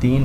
3